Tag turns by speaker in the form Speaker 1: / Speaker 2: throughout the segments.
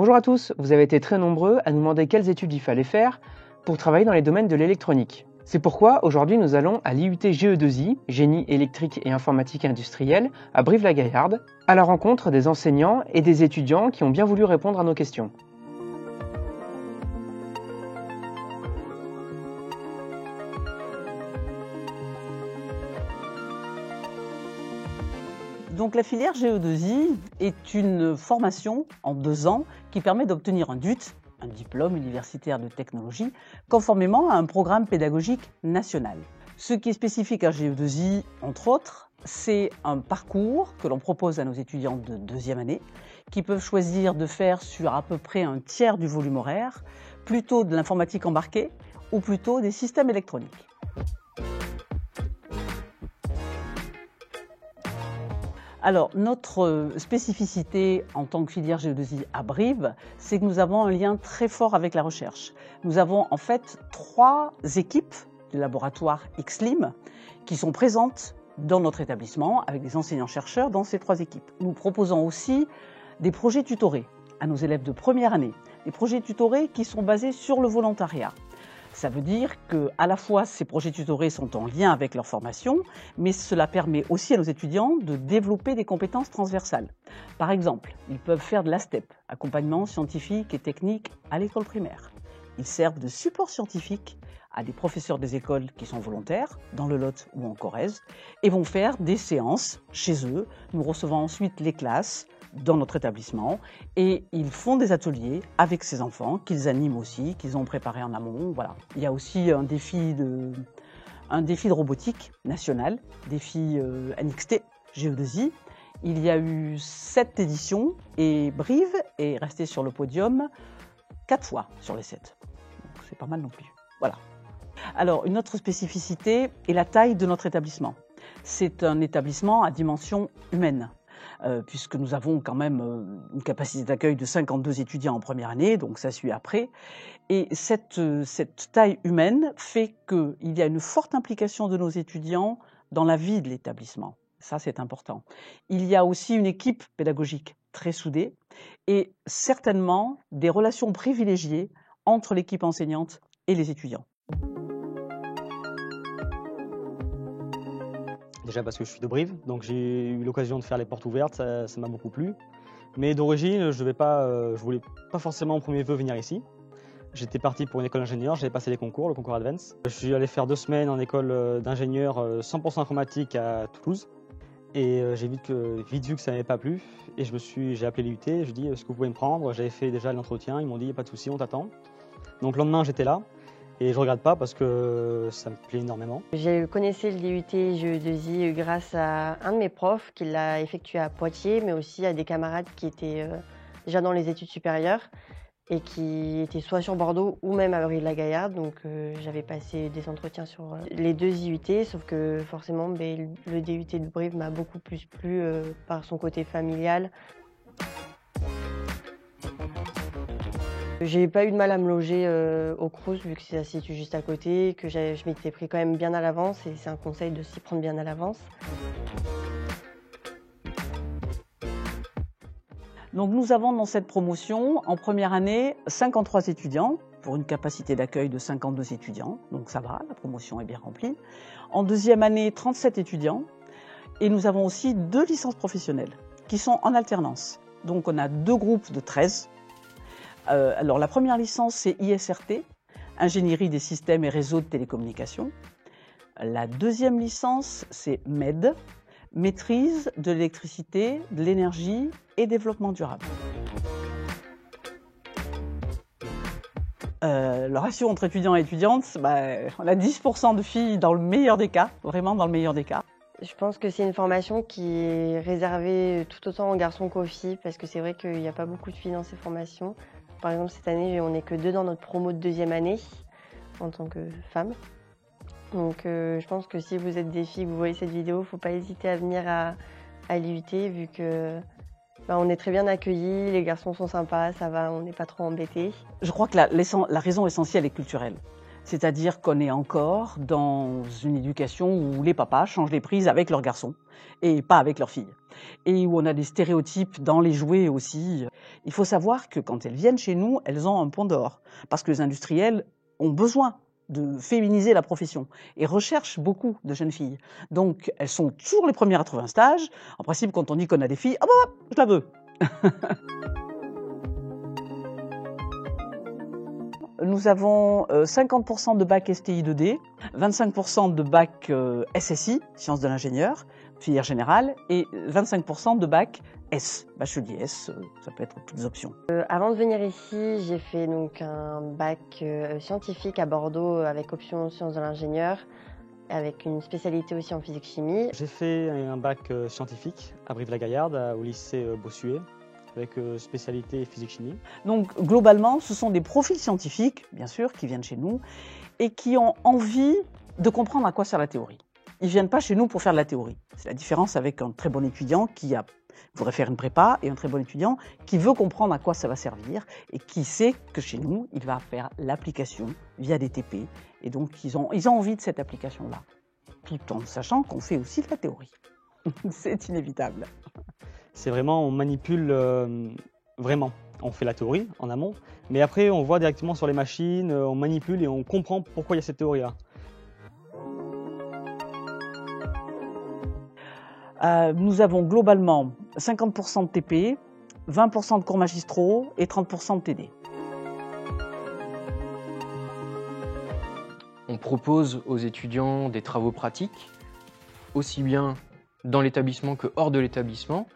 Speaker 1: Bonjour à tous, vous avez été très nombreux à nous demander quelles études il fallait faire pour travailler dans les domaines de l'électronique. C'est pourquoi aujourd'hui nous allons à l'IUT GE2I, Génie électrique et informatique industrielle, à Brive-la-Gaillarde, à la rencontre des enseignants et des étudiants qui ont bien voulu répondre à nos questions.
Speaker 2: Donc la filière GE2I est une formation en 2 ans qui permet d'obtenir un DUT, un diplôme universitaire de technologie, conformément à un programme pédagogique national. Ce qui est spécifique à GE2I, entre autres, c'est un parcours que l'on propose à nos étudiants de 2e année, qui peuvent choisir de faire sur à peu près un tiers du volume horaire, plutôt de l'informatique embarquée ou plutôt des systèmes électroniques. Alors, notre spécificité en tant que filière GE2I à Brive, c'est que nous avons un lien très fort avec la recherche. Nous avons en fait 3 équipes du laboratoire XLIM qui sont présentes dans notre établissement avec des enseignants-chercheurs dans ces 3 équipes. Nous proposons aussi des projets tutorés à nos élèves de première année, des projets tutorés qui sont basés sur le volontariat. Ça veut dire qu'à la fois ces projets tutorés sont en lien avec leur formation, mais cela permet aussi à nos étudiants de développer des compétences transversales. Par exemple, ils peuvent faire de l'ASTEP, accompagnement scientifique et technique à l'école primaire. Ils servent de support scientifique à des professeurs des écoles qui sont volontaires, dans le Lot ou en Corrèze, et vont faire des séances chez eux. Nous recevons ensuite les classes dans notre établissement et ils font des ateliers avec ces enfants qu'ils animent aussi, qu'ils ont préparés en amont. Voilà. Il y a aussi un défi de robotique national, défi NXT, GE2I. Il y a eu 7 éditions et Brive est resté sur le podium 4 fois sur les 7. Donc c'est pas mal non plus. Voilà. Alors, une autre spécificité est la taille de notre établissement. C'est un établissement à dimension humaine. Puisque nous avons quand même une capacité d'accueil de 52 étudiants en première année, donc ça suit après. Et cette taille humaine fait qu'il y a une forte implication de nos étudiants dans la vie de l'établissement. Ça, c'est important. Il y a aussi une équipe pédagogique très soudée et certainement des relations privilégiées entre l'équipe enseignante et les étudiants.
Speaker 3: Déjà parce que je suis de Brive, donc j'ai eu l'occasion de faire les portes ouvertes, ça m'a beaucoup plu. Mais d'origine, je voulais pas forcément en premier vœu venir ici. J'étais parti pour une école d'ingénieur, j'avais passé les concours, le concours Advance. Je suis allé faire 2 semaines en école d'ingénieur 100% informatique à Toulouse. Et j'ai vite vu que ça m'avait pas plu. Et j'ai appelé l'IUT, je dis est-ce que vous pouvez me prendre? J'avais fait déjà l'entretien, ils m'ont dit pas de souci, on t'attend. Donc le lendemain j'étais là. Et je regrette pas parce que ça me plaît énormément.
Speaker 4: J'ai connaissé le DUT GE2I grâce à un de mes profs qui l'a effectué à Poitiers, mais aussi à des camarades qui étaient déjà dans les études supérieures et qui étaient soit sur Bordeaux ou même à Brive-la-Gaillarde. Donc j'avais passé des entretiens sur les 2 IUT, sauf que forcément le DUT de Brive m'a beaucoup plus plu par son côté familial. J'ai pas eu de mal à me loger au Crous vu que ça se situe juste à côté, que je m'étais pris quand même bien à l'avance et c'est un conseil de s'y prendre bien à l'avance.
Speaker 2: Donc nous avons dans cette promotion, en première année, 53 étudiants pour une capacité d'accueil de 52 étudiants, donc ça va, la promotion est bien remplie. En 2e année, 37 étudiants et nous avons aussi 2 licences professionnelles qui sont en alternance. Donc on a 2 groupes de 13. Alors la première licence c'est ISRT, Ingénierie des systèmes et réseaux de télécommunications. La 2e licence c'est MED, Maîtrise de l'électricité, de l'énergie et développement durable. Le ratio entre étudiants et étudiantes, on a 10% de filles dans le meilleur des cas, vraiment dans le meilleur des cas.
Speaker 4: Je pense que c'est une formation qui est réservée tout autant aux garçons qu'aux filles parce que c'est vrai qu'il n'y a pas beaucoup de filles dans ces formations. Par exemple, cette année, on n'est que 2 dans notre promo de 2e année en tant que femme. Donc je pense que si vous êtes des filles, que vous voyez cette vidéo, il ne faut pas hésiter à venir à l'IUT vu que on est très bien accueillis, les garçons sont sympas, ça va, on n'est pas trop embêtés.
Speaker 2: Je crois que la raison essentielle est culturelle. C'est-à-dire qu'on est encore dans une éducation où les papas changent les prises avec leurs garçons et pas avec leurs filles. Et où on a des stéréotypes dans les jouets aussi. Il faut savoir que quand elles viennent chez nous, elles ont un point d'or. Parce que les industriels ont besoin de féminiser la profession et recherchent beaucoup de jeunes filles. Donc elles sont toujours les premières à trouver un stage. En principe, quand on dit qu'on a des filles, ah bah, je la veux. Nous avons 50% de bac STI 2D, 25% de bac SSI, sciences de l'ingénieur, filière générale, et 25% de bac S, bachelier S, ça peut être toutes les options.
Speaker 4: Avant de venir ici, j'ai fait donc un bac scientifique à Bordeaux avec option sciences de l'ingénieur, avec une spécialité aussi en physique-chimie.
Speaker 3: J'ai fait un bac scientifique à Brive-la-Gaillarde, au lycée Bossuet, avec spécialité physique-chimie.
Speaker 2: Donc globalement, ce sont des profils scientifiques, bien sûr, qui viennent chez nous et qui ont envie de comprendre à quoi sert la théorie. Ils ne viennent pas chez nous pour faire de la théorie. C'est la différence avec un très bon étudiant qui voudrait faire une prépa et un très bon étudiant qui veut comprendre à quoi ça va servir et qui sait que chez nous, il va faire l'application via des TP. Et donc, ils ont envie de cette application-là, tout en sachant qu'on fait aussi de la théorie. C'est inévitable.
Speaker 3: C'est vraiment, on manipule vraiment. On fait la théorie en amont, mais après on voit directement sur les machines, on manipule et on comprend pourquoi il y a cette théorie-là.
Speaker 2: Nous avons globalement 50% de TP, 20% de cours magistraux et 30% de TD.
Speaker 1: On propose aux étudiants des travaux pratiques, aussi bien dans l'établissement que hors de l'établissement,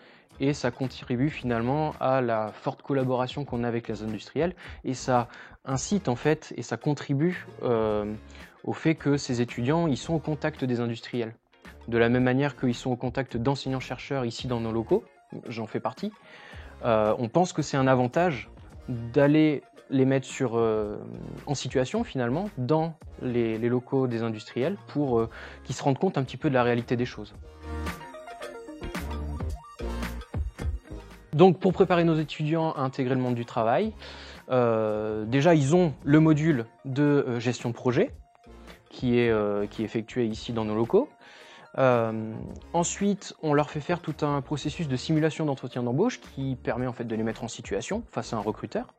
Speaker 1: et ça contribue finalement à la forte collaboration qu'on a avec les industriels, et ça incite en fait, et ça contribue au fait que ces étudiants, ils sont au contact des industriels. De la même manière qu'ils sont au contact d'enseignants-chercheurs ici dans nos locaux, j'en fais partie, on pense que c'est un avantage d'aller les mettre en situation finalement dans les locaux des industriels pour qu'ils se rendent compte un petit peu de la réalité des choses. Donc pour préparer nos étudiants à intégrer le monde du travail, déjà ils ont le module de gestion de projet qui est effectué ici dans nos locaux. Ensuite, on leur fait faire tout un processus de simulation d'entretien d'embauche qui permet en fait de les mettre en situation face à un recruteur.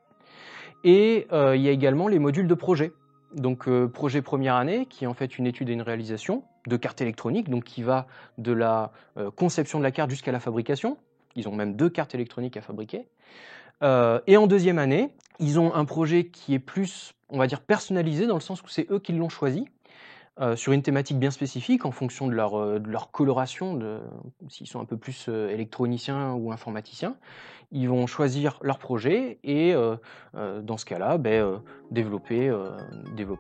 Speaker 1: Et il y a également les modules de projet. Donc projet première année, qui est en fait une étude et une réalisation de carte électronique, donc qui va de la conception de la carte jusqu'à la fabrication. Ils ont même 2 cartes électroniques à fabriquer. Et en deuxième année, ils ont un projet qui est plus, on va dire, personnalisé, dans le sens où c'est eux qui l'ont choisi, sur une thématique bien spécifique, en fonction de leur coloration, s'ils sont un peu plus électroniciens ou informaticiens. Ils vont choisir leur projet et, dans ce cas-là, développer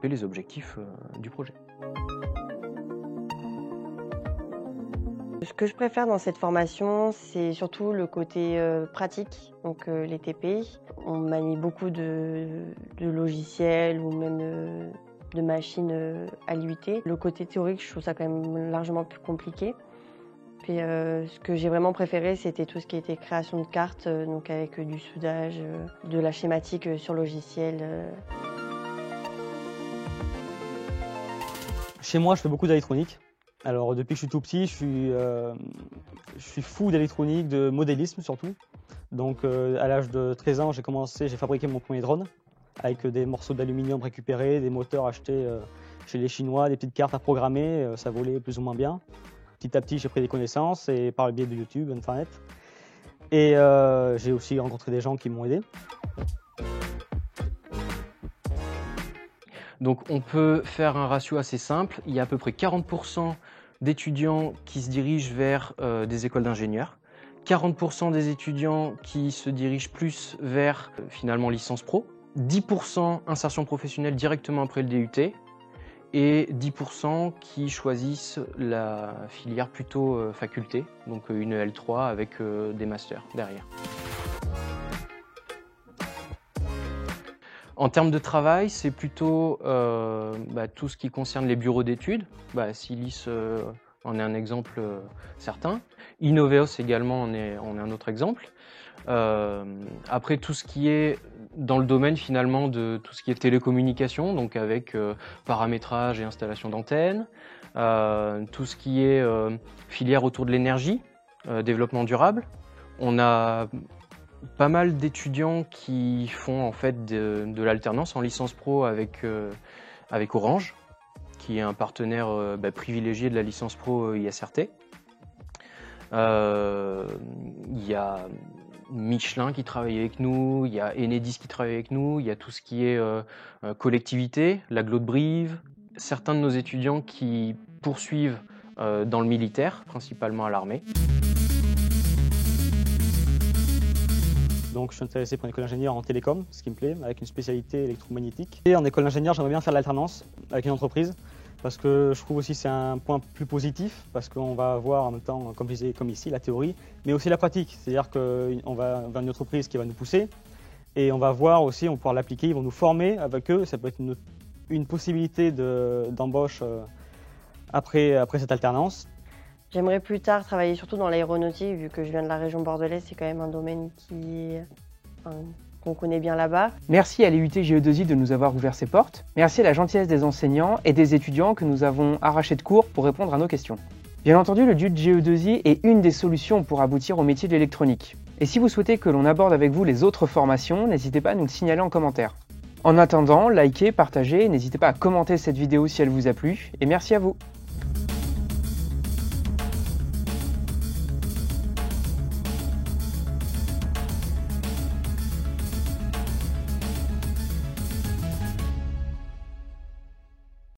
Speaker 1: les objectifs du projet.
Speaker 4: Ce que je préfère dans cette formation, c'est surtout le côté pratique, donc les TP. On manie beaucoup de logiciels ou même de machines à l'IUT. Le côté théorique, je trouve ça quand même largement plus compliqué. Puis ce que j'ai vraiment préféré, c'était tout ce qui était création de cartes, donc avec du soudage, de la schématique sur logiciel.
Speaker 3: Chez moi, je fais beaucoup d'électronique. Alors depuis que je suis tout petit, je suis fou d'électronique, de modélisme surtout. Donc à l'âge de 13 ans, j'ai fabriqué mon premier drone avec des morceaux d'aluminium récupérés, des moteurs achetés chez les Chinois, des petites cartes à programmer, ça volait plus ou moins bien. Petit à petit, j'ai pris des connaissances et par le biais de YouTube, Internet. Et j'ai aussi rencontré des gens qui m'ont aidé.
Speaker 1: Donc on peut faire un ratio assez simple. Il y a à peu près 40% d'étudiants qui se dirigent vers des écoles d'ingénieurs, 40% des étudiants qui se dirigent plus vers finalement licence pro, 10% insertion professionnelle directement après le DUT et 10% qui choisissent la filière plutôt faculté, donc une L3 avec des masters derrière. En termes de travail, c'est plutôt tout ce qui concerne les bureaux d'études. Silis en est un exemple certain. Innoveos également en est un autre exemple.
Speaker 5: Après, tout ce qui est dans le domaine finalement de tout ce qui est télécommunication, donc avec paramétrage et installation d'antennes, tout ce qui est filière autour de l'énergie, développement durable. On a pas mal d'étudiants qui font en fait de l'alternance en licence pro avec Orange, qui est un partenaire privilégié de la licence pro ISRT. Il y a Michelin qui travaille avec nous, il y a Enedis qui travaille avec nous, il y a tout ce qui est collectivité, l'agglo de Brive, certains de nos étudiants qui poursuivent dans le militaire, principalement à l'armée.
Speaker 3: Donc je suis intéressé pour une école d'ingénieur en télécom, ce qui me plaît, avec une spécialité électromagnétique. Et en école d'ingénieur, j'aimerais bien faire de l'alternance avec une entreprise, parce que je trouve aussi que c'est un point plus positif, parce qu'on va avoir en même temps, comme je disais, comme ici, la théorie, mais aussi la pratique. C'est-à-dire qu'on va vers une entreprise qui va nous pousser, et on va voir aussi, on va pouvoir l'appliquer, ils vont nous former avec eux. Ça peut être une possibilité d'embauche après cette alternance.
Speaker 4: J'aimerais plus tard travailler surtout dans l'aéronautique, vu que je viens de la région bordelaise, c'est quand même un domaine qu'on connaît bien là-bas.
Speaker 1: Merci à l'IUT GE2I de nous avoir ouvert ses portes. Merci à la gentillesse des enseignants et des étudiants que nous avons arrachés de cours pour répondre à nos questions. Bien entendu, le DUT GE2I est une des solutions pour aboutir au métier de l'électronique. Et si vous souhaitez que l'on aborde avec vous les autres formations, n'hésitez pas à nous le signaler en commentaire. En attendant, likez, partagez, n'hésitez pas à commenter cette vidéo si elle vous a plu, et merci à vous.